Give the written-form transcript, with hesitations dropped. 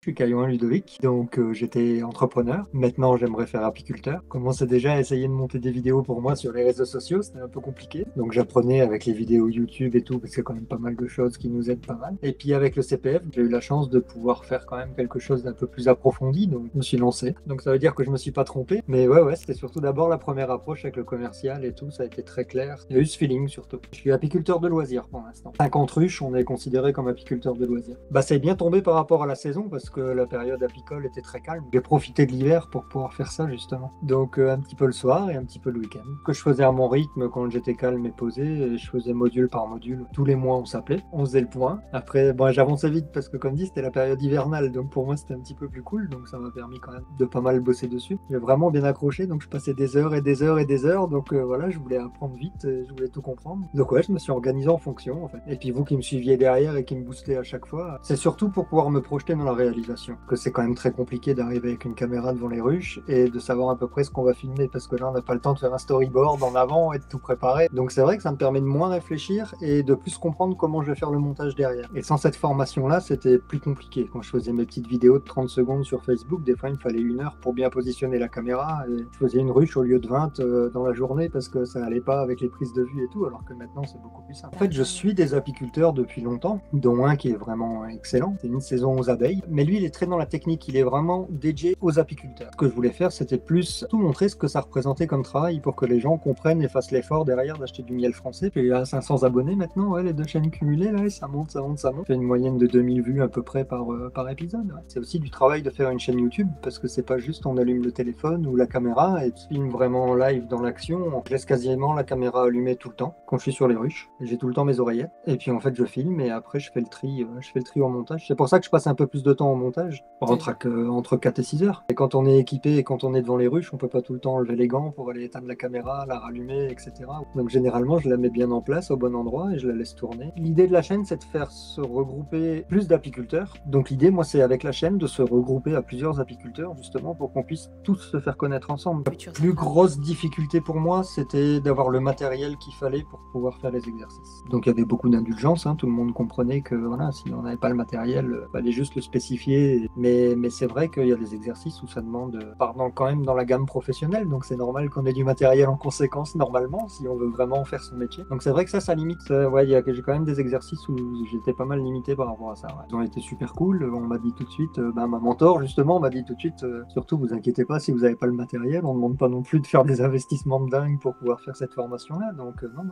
Je suis Caillouin Ludovic, donc j'étais entrepreneur. Maintenant, j'aimerais faire apiculteur. Je commençais déjà à essayer de monter des vidéos pour moi sur les réseaux sociaux, c'était un peu compliqué. Donc j'apprenais avec les vidéos YouTube et tout, parce qu'il y a quand même pas mal de choses qui nous aident pas mal. Et puis avec le CPF, j'ai eu la chance de pouvoir faire quand même quelque chose d'un peu plus approfondi, donc je me suis lancé. Donc ça veut dire que je me suis pas trompé. Mais ouais, c'était surtout d'abord la première approche avec le commercial et tout, ça a été très clair. Il y a eu ce feeling surtout. Je suis apiculteur de loisirs pour l'instant. 50 ruches, on est considéré comme apiculteur de loisirs. Bah ça est bien tombé par rapport à la saison, parce que la période apicole était très calme. J'ai profité de l'hiver pour pouvoir faire ça justement. Donc un petit peu le soir et un petit peu le week-end. Que je faisais à mon rythme quand j'étais calme et posé. Et je faisais module par module. Tous les mois on s'appelait, on faisait le point. Après bon, j'avançais vite parce que comme dit c'était la période hivernale. Donc pour moi c'était un petit peu plus cool. Donc ça m'a permis quand même de pas mal bosser dessus. J'ai vraiment bien accroché. Donc je passais des heures et des heures et des heures. Donc voilà, je voulais apprendre vite. Je voulais tout comprendre. Donc ouais, je me suis organisé en fonction en fait. Et puis vous qui me suiviez derrière et qui me boostez à chaque fois, c'est surtout pour pouvoir me projeter dans la réalisation. Que c'est quand même très compliqué d'arriver avec une caméra devant les ruches et de savoir à peu près ce qu'on va filmer parce que là on n'a pas le temps de faire un storyboard en avant et de tout préparer. Donc c'est vrai que ça me permet de moins réfléchir et de plus comprendre comment je vais faire le montage derrière. Et sans cette formation-là, c'était plus compliqué. Quand je faisais mes petites vidéos de 30 secondes sur Facebook, des fois il me fallait 1 heure pour bien positionner la caméra et je faisais une ruche au lieu de 20 dans la journée parce que ça allait pas avec les prises de vue et tout, alors que maintenant c'est beaucoup plus simple. En fait, je suis des apiculteurs depuis longtemps, dont un qui est vraiment excellent, c'est une saison aux abeilles, mais lui il est très dans la technique, il est vraiment dédié aux apiculteurs. Ce que je voulais faire, c'était plus tout montrer ce que ça représentait comme travail pour que les gens comprennent et fassent l'effort derrière d'acheter du miel français. Puis il y a 500 abonnés maintenant, ouais, les 2 chaînes cumulées, là, et ça monte, ça monte, ça monte. Je fais une moyenne de 2000 vues à peu près par épisode. Ouais. C'est aussi du travail de faire une chaîne YouTube parce que c'est pas juste on allume le téléphone ou la caméra et tu filmes vraiment en live dans l'action. Je laisse quasiment la caméra allumée tout le temps quand je suis sur les ruches. J'ai tout le temps mes oreillettes et puis en fait je filme et après je fais le tri au montage. C'est pour ça que je passe un peu plus de temps au montage, entre 4 et 6 heures. Et quand on est équipé et quand on est devant les ruches, on peut pas tout le temps enlever les gants pour aller éteindre la caméra, la rallumer, etc. Donc généralement, je la mets bien en place au bon endroit et je la laisse tourner. L'idée de la chaîne, c'est de faire se regrouper plus d'apiculteurs. Donc l'idée, moi, c'est avec la chaîne de se regrouper à plusieurs apiculteurs, justement, pour qu'on puisse tous se faire connaître ensemble. La plus grosse difficulté pour moi, c'était d'avoir le matériel qu'il fallait pour pouvoir faire les exercices. Donc il y avait beaucoup d'indulgence, hein. Tout le monde comprenait que voilà, si on n'avait pas le matériel, il fallait juste le spécifier. Mais c'est vrai qu'il y a des exercices où ça demande, pardon, quand même dans la gamme professionnelle, donc c'est normal qu'on ait du matériel en conséquence, normalement, si on veut vraiment faire son métier. Donc c'est vrai que ça limite. Ouais, j'ai quand même des exercices où j'étais pas mal limité par rapport à ça. Ouais. Ils ont été super cool. On m'a dit tout de suite, ma mentor justement m'a dit tout de suite, surtout vous inquiétez pas si vous n'avez pas le matériel, on ne demande pas non plus de faire des investissements de dingue pour pouvoir faire cette formation-là, donc non.